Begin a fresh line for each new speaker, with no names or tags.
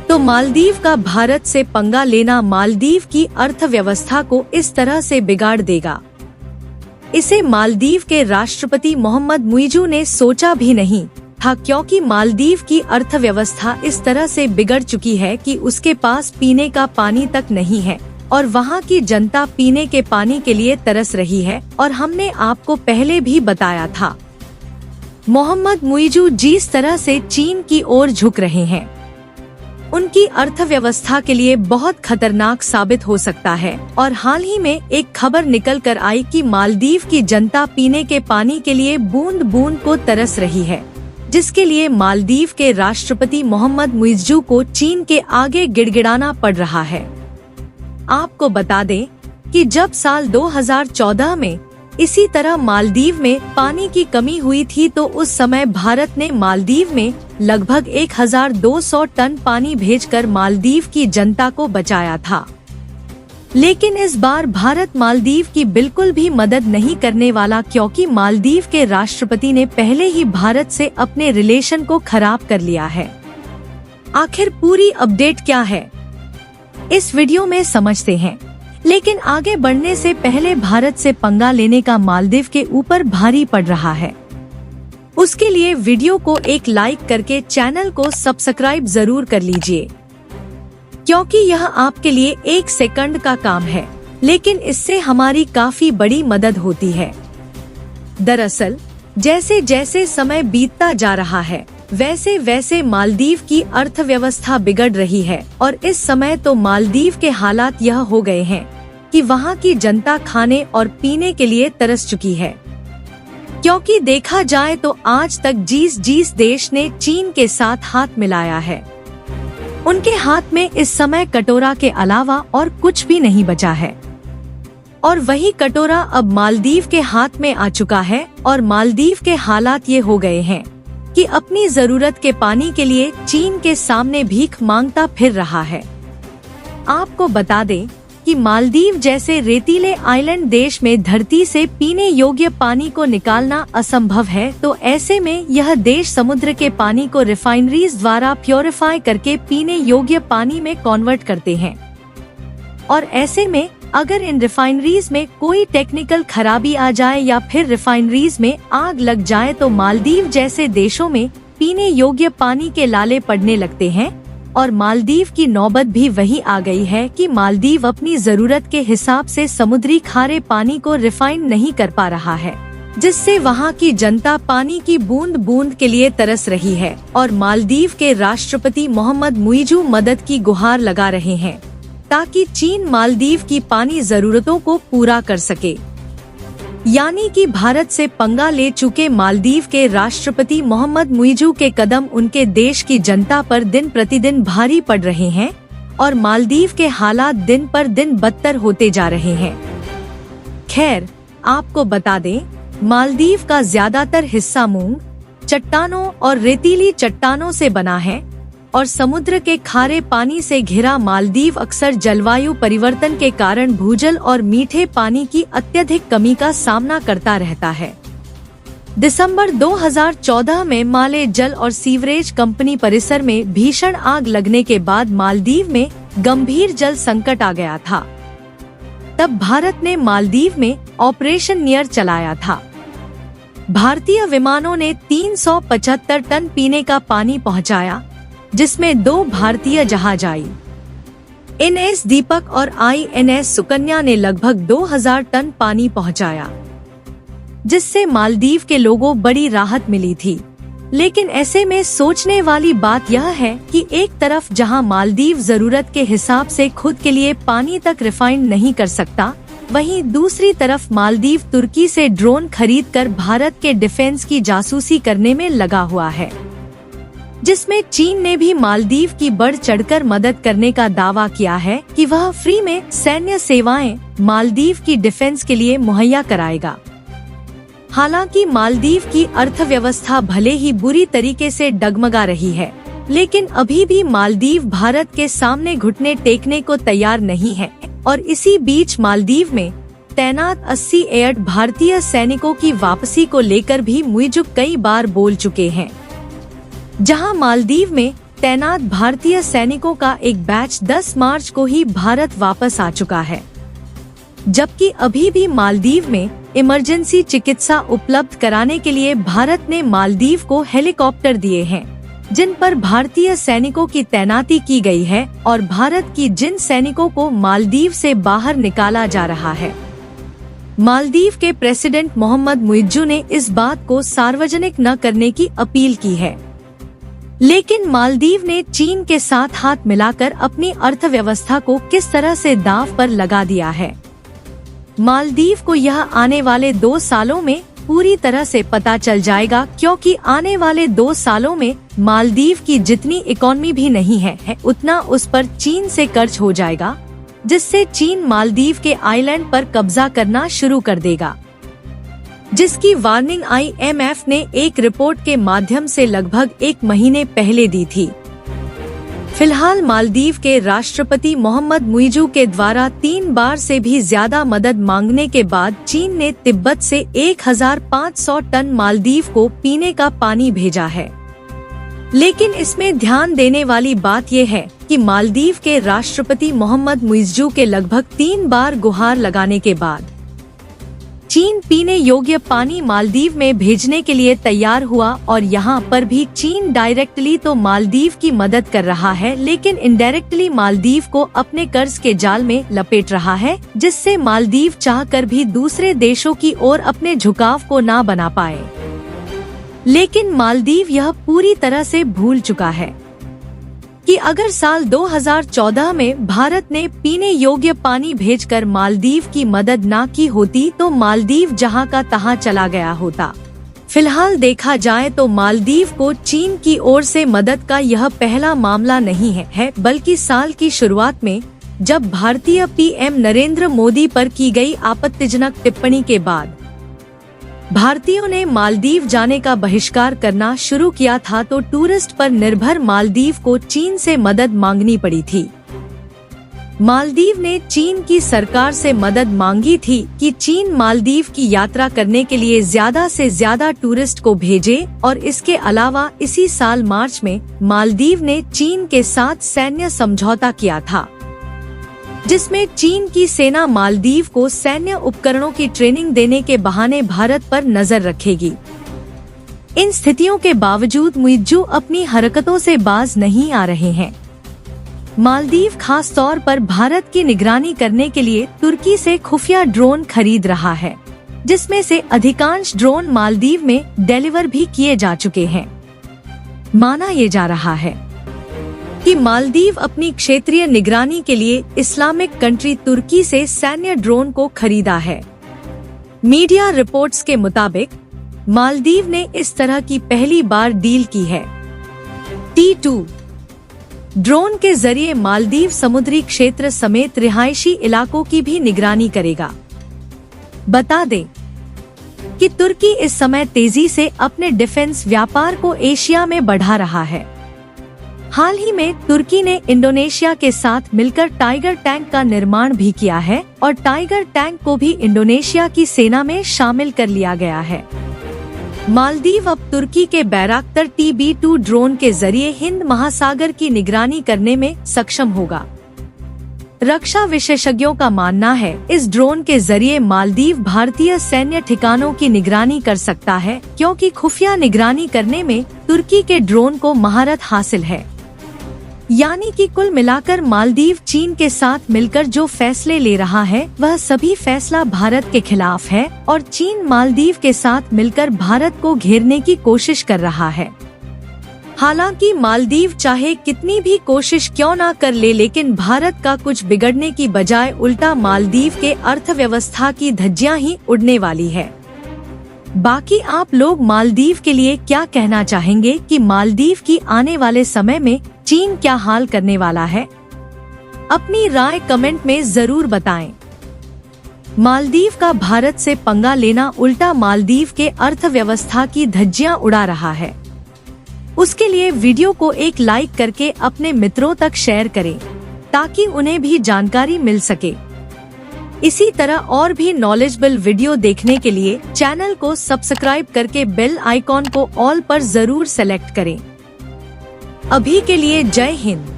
तो मालदीव का भारत से पंगा लेना मालदीव की अर्थव्यवस्था को इस तरह से बिगाड़ देगा, इसे मालदीव के राष्ट्रपति मोहम्मद मुइज़ू ने सोचा भी नहीं था, क्योंकि मालदीव की अर्थव्यवस्था इस तरह से बिगड़ चुकी है कि उसके पास पीने का पानी तक नहीं है और वहाँ की जनता पीने के पानी के लिए तरस रही है। और हमने आपको पहले भी बताया था, मोहम्मद मुइज़ू जिस तरह से चीन की ओर झुक रहे हैं, उनकी अर्थव्यवस्था के लिए बहुत खतरनाक साबित हो सकता है। और हाल ही में एक खबर निकल कर आई कि मालदीव की जनता पीने के पानी के लिए बूंद बूंद को तरस रही है, जिसके लिए मालदीव के राष्ट्रपति मोहम्मद मुइज़ू को चीन के आगे गिड़गिड़ाना पड़ रहा है। आपको बता दें कि जब साल 2014 में इसी तरह मालदीव में पानी की कमी हुई थी, तो उस समय भारत ने मालदीव में लगभग 1200 टन पानी भेजकर मालदीव की जनता को बचाया था। लेकिन इस बार भारत मालदीव की बिल्कुल भी मदद नहीं करने वाला, क्योंकि मालदीव के राष्ट्रपति ने पहले ही भारत से अपने रिलेशन को खराब कर लिया है। आखिर पूरी अपडेट क्या है, इस वीडियो में समझते हैं। लेकिन आगे बढ़ने से पहले भारत से पंगा लेने का मालदीव के ऊपर भारी पड़ रहा है, उसके लिए वीडियो को एक लाइक करके चैनल को सब्सक्राइब जरूर कर लीजिए, क्योंकि यह आपके लिए 1 सेकंड का काम है, लेकिन इससे हमारी काफी बड़ी मदद होती है। दरअसल जैसे जैसे समय बीतता जा रहा है, वैसे वैसे मालदीव की अर्थव्यवस्था बिगड़ रही है। और इस समय तो मालदीव के हालात यह हो गए हैं कि वहाँ की जनता खाने और पीने के लिए तरस चुकी है, क्योंकि देखा जाए तो आज तक जिस देश ने चीन के साथ हाथ मिलाया है, उनके हाथ में इस समय कटोरा के अलावा और कुछ भी नहीं बचा है। और वही कटोरा अब मालदीव के हाथ में आ चुका है और मालदीव के हालात ये हो गए हैं कि अपनी जरूरत के पानी के लिए चीन के सामने भीख मांगता फिर रहा है। आपको बता दें कि मालदीव जैसे रेतीले आइलैंड देश में धरती से पीने योग्य पानी को निकालना असंभव है, तो ऐसे में यह देश समुद्र के पानी को रिफाइनरीज द्वारा प्योरीफाई करके पीने योग्य पानी में कन्वर्ट करते हैं। और ऐसे में अगर इन रिफाइनरीज में कोई टेक्निकल खराबी आ जाए या फिर रिफाइनरीज में आग लग जाए, तो मालदीव जैसे देशों में पीने योग्य पानी के लाले पड़ने लगते हैं। और मालदीव की नौबत भी वही आ गई है कि मालदीव अपनी जरूरत के हिसाब से समुद्री खारे पानी को रिफाइन नहीं कर पा रहा है, जिससे वहाँ की जनता पानी की बूंद बूंद के लिए तरस रही है। और मालदीव के राष्ट्रपति मोहम्मद मुइज़ू मदद की गुहार लगा रहे हैं, ताकि चीन मालदीव की पानी जरूरतों को पूरा कर सके। यानी कि भारत से पंगा ले चुके मालदीव के राष्ट्रपति मोहम्मद मुइज़ू के कदम उनके देश की जनता पर दिन प्रतिदिन भारी पड़ रहे हैं और मालदीव के हालात दिन पर दिन बदतर होते जा रहे हैं। खैर, आपको बता दें, मालदीव का ज्यादातर हिस्सा मूंग, चट्टानों और रेतीली चट्टानों से बना है और समुद्र के खारे पानी से घिरा मालदीव अक्सर जलवायु परिवर्तन के कारण भूजल और मीठे पानी की अत्यधिक कमी का सामना करता रहता है। दिसंबर 2014 में माले जल और सीवरेज कंपनी परिसर में भीषण आग लगने के बाद मालदीव में गंभीर जल संकट आ गया था। तब भारत ने मालदीव में ऑपरेशन नियर चलाया था। भारतीय विमानों ने 375 टन पीने का पानी पहुंचाया, जिसमें 2 भारतीय जहाज आई NS दीपक और INS सुकन्या ने लगभग 2000 टन पानी पहुंचाया, जिससे मालदीव के लोगों बड़ी राहत मिली थी। लेकिन ऐसे में सोचने वाली बात यह है कि एक तरफ जहां मालदीव जरूरत के हिसाब से खुद के लिए पानी तक रिफाइन नहीं कर सकता, वहीं दूसरी तरफ मालदीव तुर्की से ड्रोन खरीदकर भारत के डिफेंस की जासूसी करने में लगा हुआ है, जिसमें चीन ने भी मालदीव की बढ़ चढ़कर मदद करने का दावा किया है कि वह फ्री में सैन्य सेवाएं मालदीव की डिफेंस के लिए मुहैया कराएगा। हालांकि मालदीव की अर्थव्यवस्था भले ही बुरी तरीके से डगमगा रही है, लेकिन अभी भी मालदीव भारत के सामने घुटने टेकने को तैयार नहीं है। और इसी बीच मालदीव में तैनात 88 भारतीय सैनिकों की वापसी को लेकर भी मुइज़ू कई बार बोल चुके हैं। जहां मालदीव में तैनात भारतीय सैनिकों का एक बैच 10 मार्च को ही भारत वापस आ चुका है, जबकि अभी भी मालदीव में इमरजेंसी चिकित्सा उपलब्ध कराने के लिए भारत ने मालदीव को हेलीकॉप्टर दिए हैं, जिन पर भारतीय सैनिकों की तैनाती की गई है और भारत की जिन सैनिकों को मालदीव से बाहर निकाला जा रहा है। मालदीव के प्रेसिडेंट मोहम्मद मुइज्जू ने इस बात को सार्वजनिक न करने की अपील की है, लेकिन मालदीव ने चीन के साथ हाथ मिलाकर अपनी अर्थव्यवस्था को किस तरह से दांव पर लगा दिया है। मालदीव को यह आने वाले 2 सालों में पूरी तरह से पता चल जाएगा, क्योंकि आने वाले 2 सालों में मालदीव की जितनी इकोनॉमी भी नहीं है उतना उस पर चीन से कर्ज हो जाएगा, जिससे चीन मालदीव के आइलैंड पर कब्जा करना शुरू कर देगा, जिसकी वार्निंग IMF ने एक रिपोर्ट के माध्यम से लगभग 1 महीने पहले दी थी। फिलहाल मालदीव के राष्ट्रपति मोहम्मद मुइज्जू के द्वारा 3 बार से भी ज्यादा मदद मांगने के बाद चीन ने तिब्बत से 1500 टन मालदीव को पीने का पानी भेजा है। लेकिन इसमें ध्यान देने वाली बात यह है कि मालदीव के राष्ट्रपति मोहम्मद मुइज्जू के लगभग 3 बार गुहार लगाने के बाद चीन पीने योग्य पानी मालदीव में भेजने के लिए तैयार हुआ, और यहाँ पर भी चीन डायरेक्टली तो मालदीव की मदद कर रहा है, लेकिन इनडायरेक्टली मालदीव को अपने कर्ज के जाल में लपेट रहा है, जिससे मालदीव चाहकर भी दूसरे देशों की ओर अपने झुकाव को ना बना पाए। लेकिन मालदीव यह पूरी तरह से भूल चुका है कि अगर साल 2014 में भारत ने पीने योग्य पानी भेजकर मालदीव की मदद ना की होती तो मालदीव जहां का तहां चला गया होता। फिलहाल देखा जाए तो मालदीव को चीन की ओर से मदद का यह पहला मामला नहीं है, बल्कि साल की शुरुआत में जब भारतीय PM नरेंद्र मोदी पर की गई आपत्तिजनक टिप्पणी के बाद भारतीयों ने मालदीव जाने का बहिष्कार करना शुरू किया था, तो टूरिस्ट पर निर्भर मालदीव को चीन से मदद मांगनी पड़ी थी। मालदीव ने चीन की सरकार से मदद मांगी थी कि चीन मालदीव की यात्रा करने के लिए ज्यादा से ज्यादा टूरिस्ट को भेजे, और इसके अलावा इसी साल मार्च में मालदीव ने चीन के साथ सैन्य समझौता किया था, जिसमें चीन की सेना मालदीव को सैन्य उपकरणों की ट्रेनिंग देने के बहाने भारत पर नजर रखेगी। इन स्थितियों के बावजूद मुइज्जू अपनी हरकतों से बाज नहीं आ रहे हैं। मालदीव खास तौर पर भारत की निगरानी करने के लिए तुर्की से खुफिया ड्रोन खरीद रहा है, जिसमें से अधिकांश ड्रोन मालदीव में डिलीवर भी किए जा चुके हैं। माना ये जा रहा है कि मालदीव अपनी क्षेत्रीय निगरानी के लिए इस्लामिक कंट्री तुर्की से सैन्य ड्रोन को खरीदा है। मीडिया रिपोर्ट्स के मुताबिक मालदीव ने इस तरह की पहली बार डील की है। T2 ड्रोन के जरिए मालदीव समुद्री क्षेत्र समेत रिहायशी इलाकों की भी निगरानी करेगा। बता दें कि तुर्की इस समय तेजी से अपने डिफेंस व्यापार को एशिया में बढ़ा रहा है। हाल ही में तुर्की ने इंडोनेशिया के साथ मिलकर टाइगर टैंक का निर्माण भी किया है, और टाइगर टैंक को भी इंडोनेशिया की सेना में शामिल कर लिया गया है। मालदीव अब तुर्की के बैराक्टर TB2 ड्रोन के जरिए हिंद महासागर की निगरानी करने में सक्षम होगा। रक्षा विशेषज्ञों का मानना है इस ड्रोन के जरिए मालदीव भारतीय सैन्य ठिकानों की निगरानी कर सकता है, क्योंकि खुफिया निगरानी करने में तुर्की के ड्रोन को महारत हासिल है। यानी कि कुल मिलाकर मालदीव चीन के साथ मिलकर जो फैसले ले रहा है वह सभी फैसला भारत के खिलाफ है, और चीन मालदीव के साथ मिलकर भारत को घेरने की कोशिश कर रहा है। हालांकि मालदीव चाहे कितनी भी कोशिश क्यों ना कर ले, लेकिन भारत का कुछ बिगड़ने की बजाय उल्टा मालदीव के अर्थव्यवस्था की धज्जियां ही उड़ने वाली है। बाकी आप लोग मालदीव के लिए क्या कहना चाहेंगे कि मालदीव की आने वाले समय में चीन क्या हाल करने वाला है? अपनी राय कमेंट में जरूर बताएं। मालदीव का भारत से पंगा लेना उल्टा मालदीव के अर्थव्यवस्था की धज्जियां उड़ा रहा है। उसके लिए वीडियो को एक लाइक करके अपने मित्रों तक शेयर करें, ताकि उन्हें भी जानकारी मिल सके। इसी तरह और भी नॉलेजेबल वीडियो देखने के लिए चैनल को सब्सक्राइब करके बेल आइकॉन को ऑल पर जरूर सेलेक्ट करें। अभी के लिए जय हिंद।